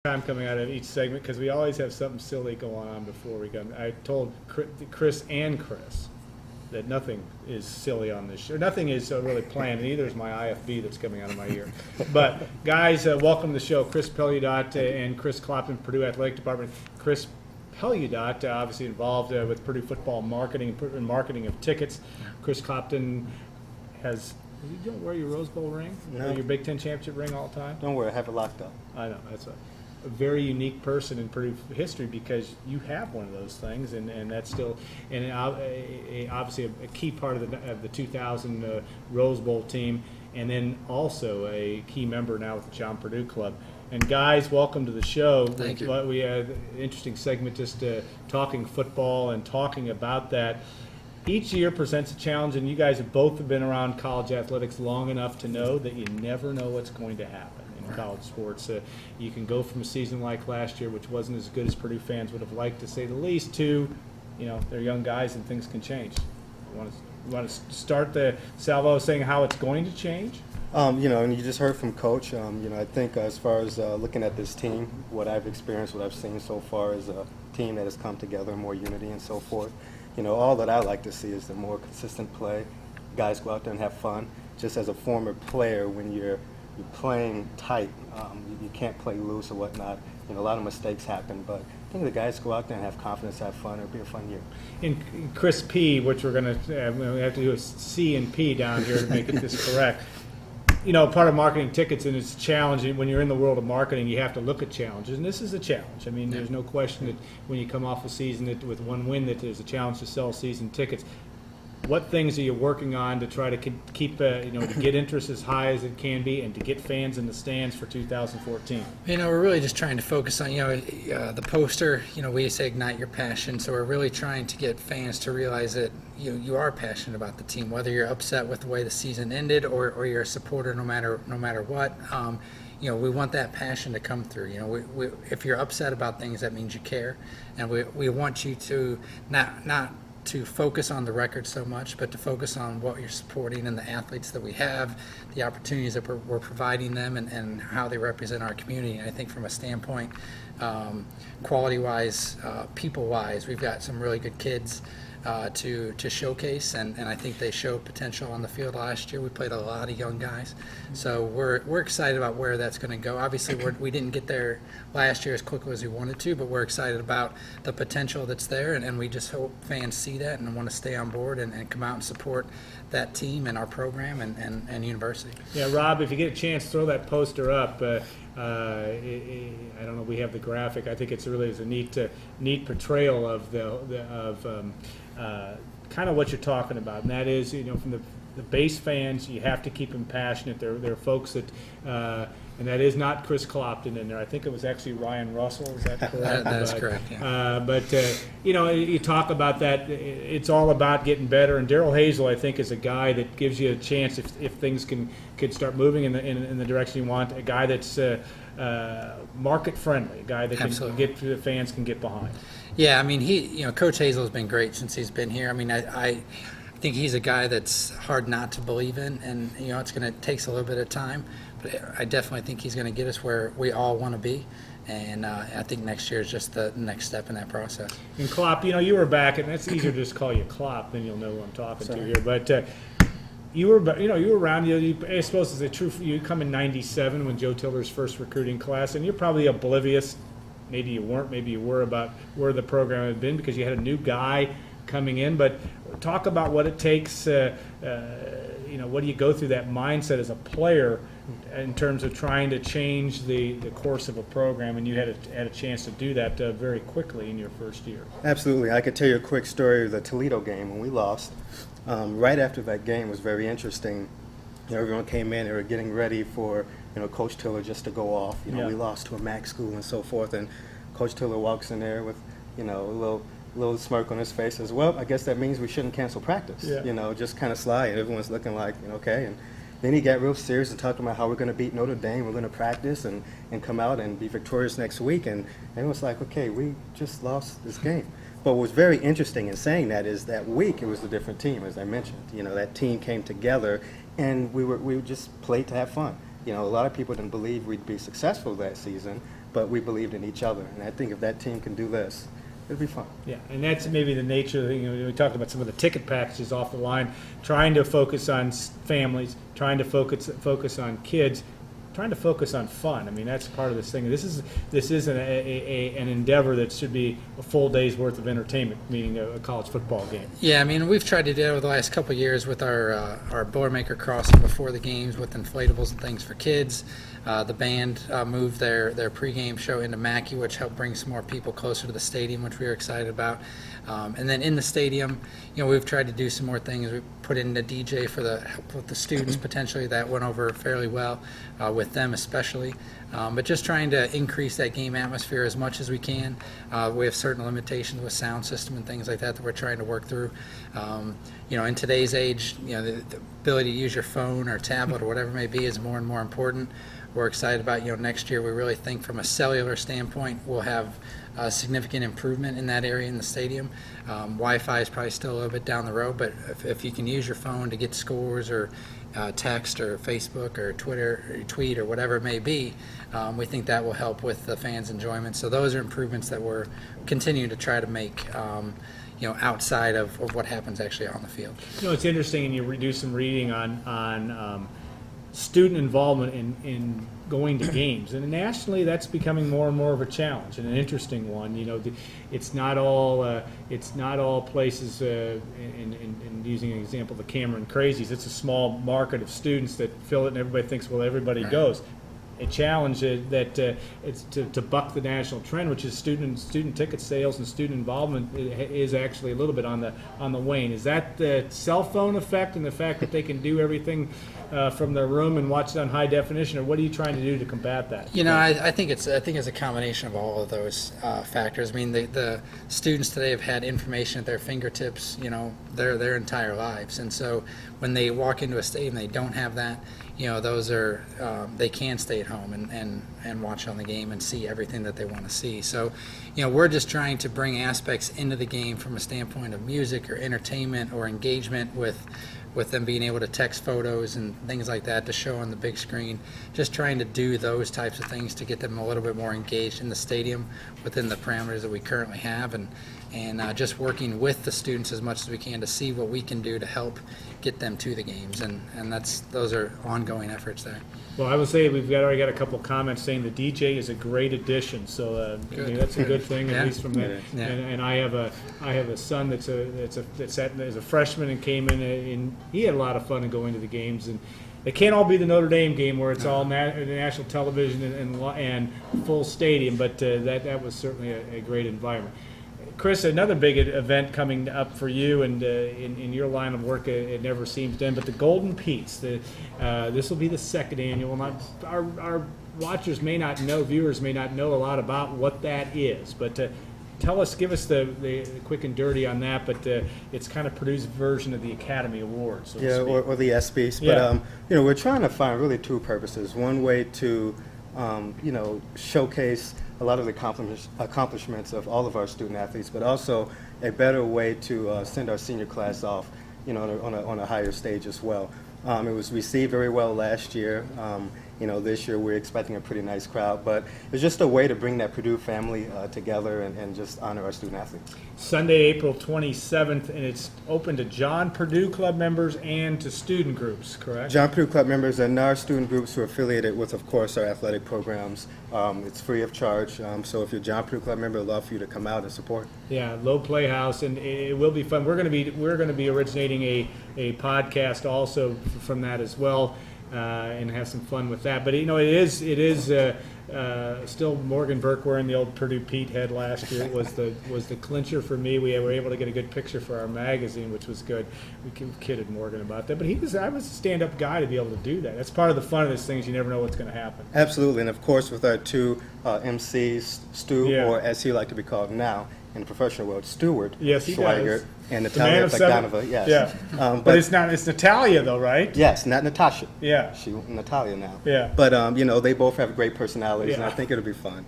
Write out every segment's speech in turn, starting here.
Time coming out of each segment because we always have something silly going on before we go. I told Chris that nothing is silly on this show. Nothing is really planned, and neither is my IFB that's coming out of my ear. But guys, welcome to the show. Chris Peludat and Chris Clopton, Purdue Athletic Department. Chris Peludat, obviously involved with Purdue football marketing and marketing of tickets. Chris Clopton has. You don't wear your Rose Bowl ring? No. Or your Big Ten championship ring all the time? Don't worry, I have it locked up. I know. That's a very unique person in Purdue history because you have one of those things, and that's still obviously a key part of the 2000 Rose Bowl team, and then also a key member now with the John Purdue Club. And guys, welcome to the show. Thank you. We had an interesting segment just talking football and talking about that. Each year presents a challenge, and you guys have both been around college athletics long enough to know that you never know what's going to happen in college sports. You can go from a season like last year, which wasn't as good as Purdue fans would have liked, to say the least, to, they're young guys and things can change. You want to start the salvo saying how it's going to change? And you just heard from Coach. I think as far as looking at this team, what I've experienced, what I've seen so far is a team that has come together, more unity and so forth. All that I like to see is the more consistent play. Guys go out there and have fun. Just as a former player, when you're playing tight, you can't play loose or whatnot. A lot of mistakes happen, but I think the guys go out there and have confidence, have fun. It'll be a fun year. In Chris P., which we have to do a C and P down here to make this correct. Part of marketing tickets, and it's challenging when you're in the world of marketing, you have to look at challenges, and this is a challenge. I mean, there's no question that when you come off a season with one win that there's a challenge to sell season tickets. What things are you working on to try to keep, to get interest as high as it can be and to get fans in the stands for 2014? We're really just trying to focus on, the poster, we say ignite your passion. So we're really trying to get fans to realize that you are passionate about the team, whether you're upset with the way the season ended or you're a supporter no matter what. We want that passion to come through. If you're upset about things, that means you care. And we want you to not to focus on the record so much, but to focus on what you're supporting and the athletes that we have, the opportunities that we're providing them, and how they represent our community. And I think from a standpoint, quality-wise, people-wise, we've got some really good kids to showcase, and I think they showed potential on the field last year. We played a lot of young guys, so we're excited about where that's going to go. Obviously, we didn't get there last year as quickly as we wanted to, but we're excited about the potential that's there, and we just hope fans see that and want to stay on board and come out and support that team and our program and university. Yeah, Rob, if you get a chance, throw that poster up. I don't know. We have the graphic. I think it's really a neat portrayal of kind of what you're talking about, and that is, from the base fans, you have to keep them passionate. There are folks that, and that is not Chris Clopton in there. I think it was actually Ryan Russell. Is that correct? That's correct. Yeah. You talk about that. It's all about getting better. And Daryl Hazel, I think, is a guy that gives you a chance if things can start moving in the direction you want. A guy that's market friendly. A guy that the fans can get behind. Yeah, I mean, Coach Hazel has been great since he's been here. I mean, I think he's a guy that's hard not to believe in, and it takes a little bit of time, but I definitely think he's going to get us where we all want to be, and I think next year is just the next step in that process. And Klopp, you were back, and it's easier to just call you Klopp, then you'll know who I'm talking to here. But you were around. I suppose it's true. You come in '97 when Joe Tiller's first recruiting class, and you're probably oblivious. Maybe you weren't. Maybe you were about where the program had been because you had a new guy coming in. But talk about what it takes. What do you go through that mindset as a player in terms of trying to change the course of a program? And you had a chance to do that very quickly in your first year. Absolutely. I could tell you a quick story of the Toledo game when we lost. Right after that game was very interesting. Everyone came in. They were getting ready for Coach Tiller just to go off. We lost to a MAC school and so forth, and Coach Tiller walks in there with a little smirk on his face. Says, "Well, I guess that means we shouldn't cancel practice." Yeah. Just kind of sly, and everyone's looking like, okay. And then he got real serious and talked about how we're going to beat Notre Dame. We're going to practice and come out and be victorious next week. And everyone's like, okay, we just lost this game. But what was very interesting in saying that is that week it was a different team, as I mentioned. That team came together, and we just played to have fun. A lot of people didn't believe we'd be successful that season, but we believed in each other. And I think if that team can do this, it'll be fun. Yeah, and that's maybe the nature of the thing. We talked about some of the ticket packages off the line, trying to focus on families, trying to focus on kids, trying to focus on fun. I mean, that's part of this thing. This is an endeavor that should be a full day's worth of entertainment, meaning a college football game. Yeah, I mean, we've tried to do it over the last couple of years with our Boilermaker crossing before the games with inflatables and things for kids. The band moved their pregame show into Mackey, which helped bring some more people closer to the stadium, which we were excited about. And then in the stadium, we've tried to do some more things. We put in a DJ for help with the students potentially. That went over fairly well with them especially. But just trying to increase that game atmosphere as much as we can. We have certain limitations with sound system and things like that we're trying to work through. In today's age, the ability to use your phone or tablet or whatever it may be is more and more important. We're excited about, next year we really think from a cellular standpoint we'll have a significant improvement in that area in the stadium. Wi-Fi is probably still a little bit down the road, but if you can use your phone to get scores or text or Facebook or Twitter or tweet or whatever it may be, we think that will help with the fans' enjoyment. So those are improvements that we're continuing to try to make outside of what happens actually on the field. It's interesting, and you do some reading on student involvement in going to games, and nationally that's becoming more and more of a challenge and an interesting one. It's not all places. In using an example, the Cameron Crazies, it's a small market of students that fill it, and everybody thinks, well, everybody goes. A challenge that it's to buck the national trend, which is student ticket sales and student involvement is actually a little bit on the wane. Is that the cell phone effect and the fact that they can do everything from their room and watch it on high definition, or what are you trying to do to combat that? I think it's a combination of all of those factors. I mean, the students today have had information at their fingertips, their entire lives, and so when they walk into a stadium, they don't have that. Those are they can stay at home and watch on the game and see everything that they want to see. So, we're just trying to bring aspects into the game from a standpoint of music or entertainment or engagement with them being able to text photos and things like that to show on the big screen. Just trying to do those types of things to get them a little bit more engaged in the stadium within the parameters that we currently have, and just working with the students as much as we can to see what we can do to help get them to the games, and those are ongoing efforts there. Well, I would say we've already got a couple of comments saying the DJ is a great addition, so that's a good thing, at least from that. Yeah. And I have a son that's a freshman and came in, and he had a lot of fun in going to the games, and they can't all be the Notre Dame game where it's all national television and full stadium, but that was certainly a great environment. Chris, another big event coming up for you, and in your line of work, it never seems to end, but the Golden Pete's. This will be the second annual. Our watchers may not know, viewers may not know a lot about what that is, but give us the quick and dirty on that, but it's kind of produced version of the Academy Awards, so to speak. Or the ESPYs. Yeah. But, we're trying to find really two purposes. One way to, showcase a lot of the accomplishments of all of our student athletes, but also a better way to send our senior class off, on a higher stage as well. It was received very well last year. This year we're expecting a pretty nice crowd, but it's just a way to bring that Purdue family together and just honor our student athletes. Sunday, April 27th, and it's open to John Purdue Club members and to student groups, correct? John Purdue Club members and our student groups who are affiliated with, of course, our athletic programs. It's free of charge, so if you're a John Purdue Club member, I'd love for you to come out and support. Yeah, Low Playhouse, and it will be fun. We're going to be originating a podcast also from that as well. And have some fun with that. But it is still Morgan Burke wearing the old Purdue Pete head last year. It was the clincher for me. We were able to get a good picture for our magazine, which was good. We kidded Morgan about that, but I was a stand-up guy to be able to do that. That's part of the fun of this thing, is you never know what's going to happen. Absolutely, and of course with our two MCs, Stu, Yeah. or as he liked to be called now in the professional world, Stewart Yes, he Schweiger, does. and The man Natalia of seven- Bogdanova. Yes. Yeah. But it's Natalia though, right? yes, not Natasha. Yeah. She Natalia now. Yeah. But they both have great personalities, and I Yeah. think it'll be fun.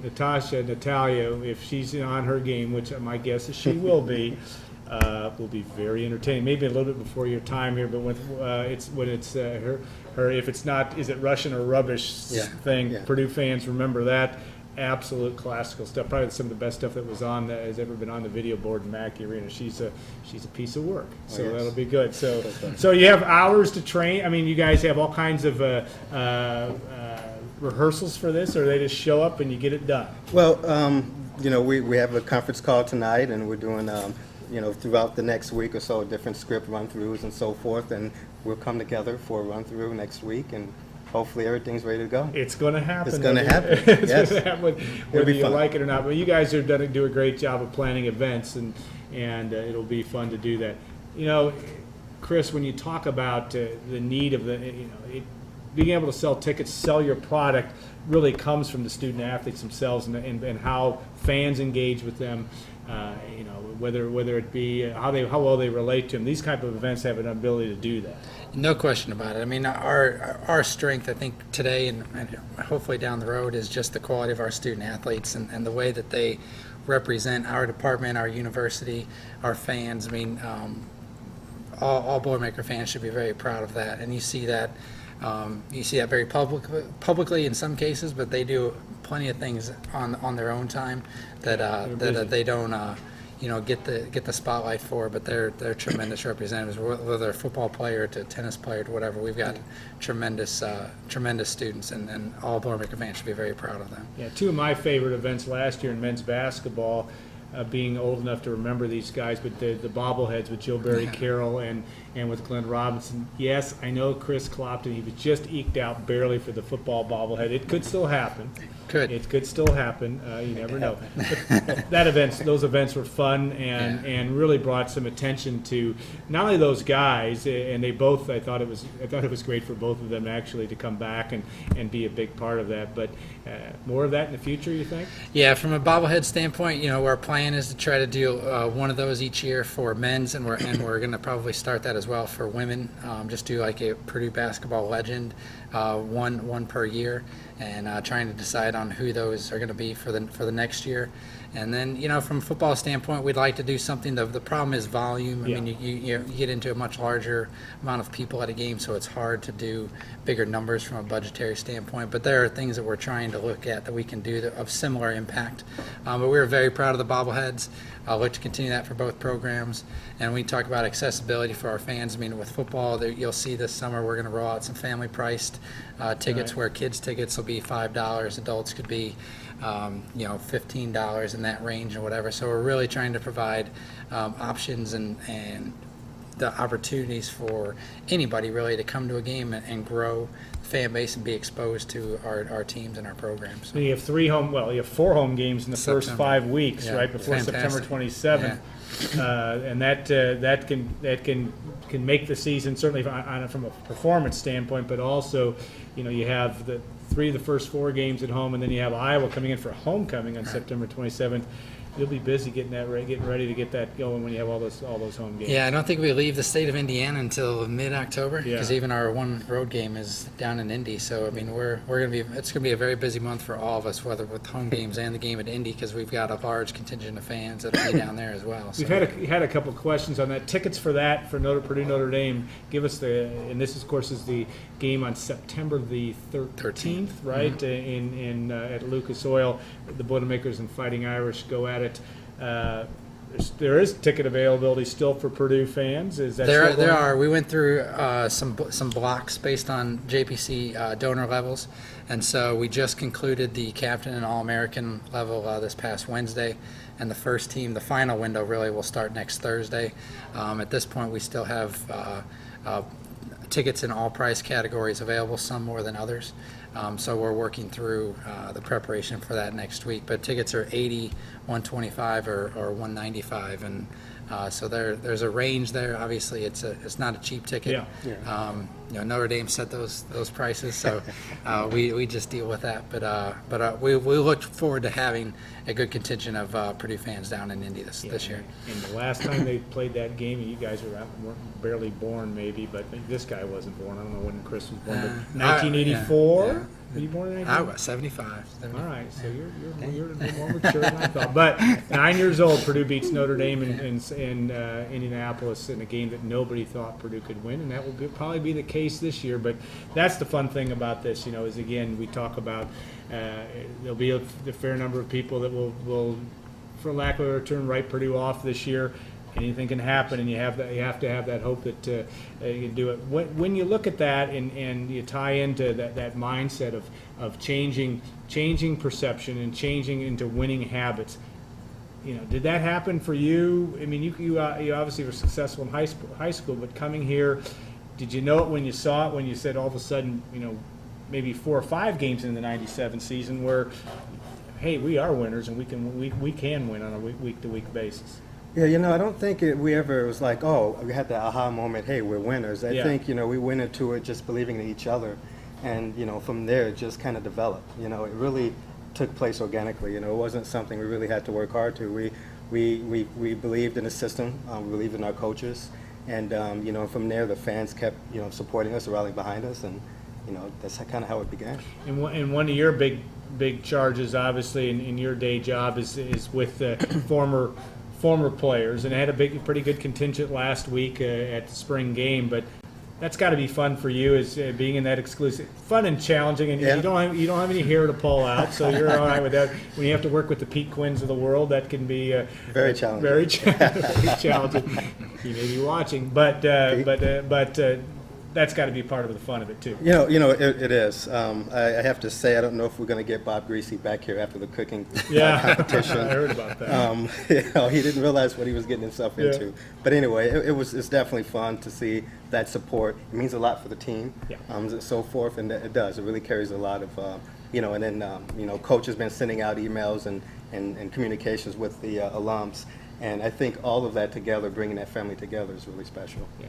Natalia, if she's on her game, which my guess is she will be very entertaining. Maybe a little bit before your time here, but when it's her if it's not, is it Russian or rubbish Yeah. thing. Yeah. Purdue fans remember that. Absolute classical stuff. Probably some of the best stuff that was on that has ever been on the video board in Mackey Arena. She's a piece of work. So yes. that'll be good. So you have hours to train. I mean, you guys have all kinds of rehearsals for this, or they just show up and you get it done? Well, we have a conference call tonight, and we're doing, throughout the next week or so, different script run-throughs and so forth, and we'll come together for a run-through next week, and hopefully everything's ready to go. It's going to happen. It's going to happen, It's yes. going to happen, It'll whether be you fun. like it or not. But you guys are do a great job of planning events, and it'll be fun to do that. Chris, when you talk about the need of being able to sell tickets, sell your product, really comes from the student athletes themselves and how fans engage with them. Whether it be how well they relate to them. These type of events have an ability to do that. No question about it. I mean, our strength, I think, today and hopefully down the road is just the quality of our student athletes and the way that they represent our department, our university, our fans. I mean, all Boilermaker fans should be very proud of that, and you see that. Very publicly in some cases, but they do plenty of things on their own time that they don't get the spotlight for. But they're tremendous representatives, whether they're a football player to tennis player to whatever. We've got tremendous students, and all Boilermaker fans should be very proud of them. Yeah, two of my favorite events last year in men's basketball. Being old enough to remember these guys, but the bobbleheads with Joe Barry Carroll and with Glenn Robinson. Yes, I know Chris Clopton. He was just eked out barely for the football bobblehead. It could still happen. It could still happen. You never know. But those events were fun and really brought some attention to not only those guys, and they both. I thought it was great for both of them actually to come back and be a big part of that. But more of that in the future, you think? Yeah, from a bobblehead standpoint, our plan is to try to do one of those each year for men's, and we're going to probably start that as well for women. Just do like a Purdue basketball legend, one per year, and trying to decide on who those are going to be for the next year. And then, from a football standpoint, we'd like to do something. The problem is volume. I mean, you get into a much larger amount of people at a game, so it's hard to do bigger numbers from a budgetary standpoint. But there are things that we're trying to look at that we can do of similar impact. But we're very proud of the bobbleheads. I'll look to continue that for both programs. And we talk about accessibility for our fans. I mean, with football, you'll see this summer we're going to roll out some family-priced tickets where kids' tickets will be $5. Adults could be $15 in that range or whatever. So we're really trying to provide options and the opportunities for anybody really to come to a game and grow the fan base and be exposed to our teams and our programs. So you have you have 4 home games in the first 5 weeks, right before September 27th, and that can make the season certainly from a performance standpoint, but also you have the 3 of the first 4 games at home, and then you have Iowa coming in for homecoming on September 27th. You'll be busy getting ready to get that going when you have all those home games. Yeah, I don't think we leave the state of Indiana until mid-October because Yeah. even our one road game is down in Indy. So I mean, it's gonna be a very busy month for all of us, whether with home games and the game at Indy, because we've got a large contingent of fans that'll be down there as well. So. We've had a couple of questions on that. Tickets for that for Purdue Notre Dame. Give us and this of course is the game on September the 13th, right? Mm-hmm. At Lucas Oil, the Boilermakers and Fighting Irish go at it. There is ticket availability still for Purdue fans. Is that there are? We went through some blocks based on JPC donor levels, and so we just concluded the captain and All-American level this past Wednesday, and the first team, the final window really will start next Thursday. At this point, we still have tickets in all price categories available, some more than others. So we're working through the preparation for that next week. But tickets are $80, $125, or $195, and so there's a range there. Obviously, it's not a cheap ticket. Yeah. Notre Dame set those prices, so we just deal with that. But we look forward to having a good contingent of Purdue fans down in Indy this year. And the last time they played that game, you guys weren't barely born, maybe, but this guy wasn't born. I don't know when Chris was born, but 1984. Yeah. Were you born in 1984? I was 75. All right, so you're a little more mature than I thought. But 9 years old, Purdue beats Notre Dame in Indianapolis in a game that nobody thought Purdue could win, and that will probably be the case case this year, but that's the fun thing about this, is again, we talk about there'll be a fair number of people that will, for lack of a term, write Purdue off this year. Anything can happen, and you have to have that hope that you can do it. When you look at that and you tie into that mindset of changing perception and changing into winning habits, did that happen for you? I mean, you obviously were successful in high school, but coming here, did you know it when you saw it? When you said all of a sudden, maybe 4 or 5 games in the '97 season, where, hey, we are winners and we can win on a week-to-week basis. Yeah, I don't think we ever was like, oh, we had that aha moment, hey, we're winners. I think, we went into it just believing in each other. And, from there, it just kind of developed. It really took place organically. It wasn't something we really had to work hard to. We believed in the system. We believed in our coaches. And, from there, the fans kept, supporting us, rallying behind us. And, that's kind of how it began. And one of your big charges, obviously, in your day job is with former players, and I had a pretty good contingent last week at the spring game. But that's got to be fun for you, as being in that exclusive, fun and challenging, and you don't have any hair to pull out, so you're all right with that. When you have to work with the Pete Quinns of the world, that can be very challenging. Very challenging. He may be watching, but that's got to be part of the fun of it too. It is. I have to say, I don't know if we're going to get Bob Greasy back here after the cooking competition. I heard about that. He didn't realize what he was getting himself into. But anyway, it's definitely fun to see that support. It means a lot for the team, so forth, and it does. It really carries a lot of, and then, Coach has been sending out emails and communications with the alums. And I think all of that together, bringing that family together, is really special. Yeah.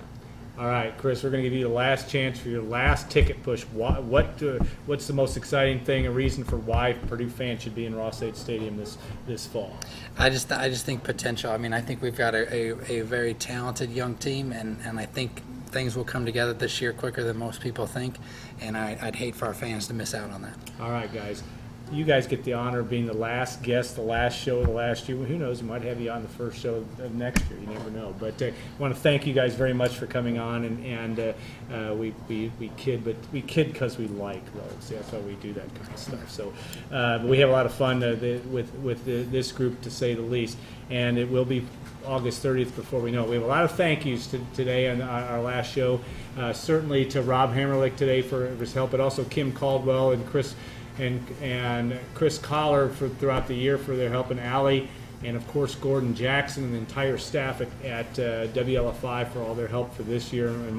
All right, Chris, we're going to give you the last chance for your last ticket push. What's the most exciting thing, a reason for why Purdue fans should be in Ross-Ade Stadium this fall? I just think potential. I mean, I think we've got a very talented young team, and I think things will come together this year quicker than most people think, and I'd hate for our fans to miss out on that. All right, guys. You guys get the honor of being the last guest, the last show of the last year. Well, who knows? We might have you on the first show of next year. You never know. But I want to thank you guys very much for coming on. And we kid, but we kid because we like Rose. That's why we do that kind of stuff. So we have a lot of fun with this group, to say the least. And it will be August 30th before we know it. We have a lot of thank yous today on our last show. Certainly to Rob Hammerlich today for his help, but also Kim Caldwell and Chris Collar throughout the year for their help, and Allie, and of course Gordon Jackson and the entire staff at WLFI for all their help for this year. And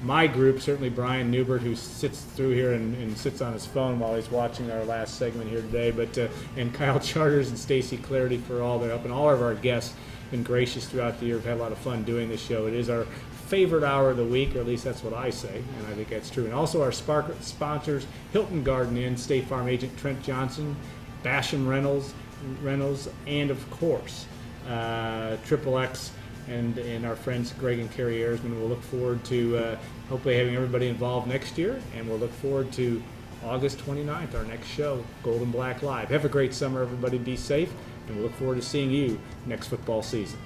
my group, certainly Brian Newbert, who sits through here and sits on his phone while he's watching our last segment here today, and Kyle Charters and Stacy Clarity for all their help, and all of our guests have been gracious throughout the year. We've had a lot of fun doing this show. It is our favorite hour of the week, or at least that's what I say, and I think that's true. And also our sponsors, Hilton Garden Inn, State Farm agent Trent Johnson, Basham Reynolds, and of course Triple X and our friends Greg and Carrie Ayersman. We'll look forward to hopefully having everybody involved next year, and we'll look forward to August 29th, our next show, Gold and Black Live. Have a great summer, everybody. Be safe, and we'll look forward to seeing you next football season.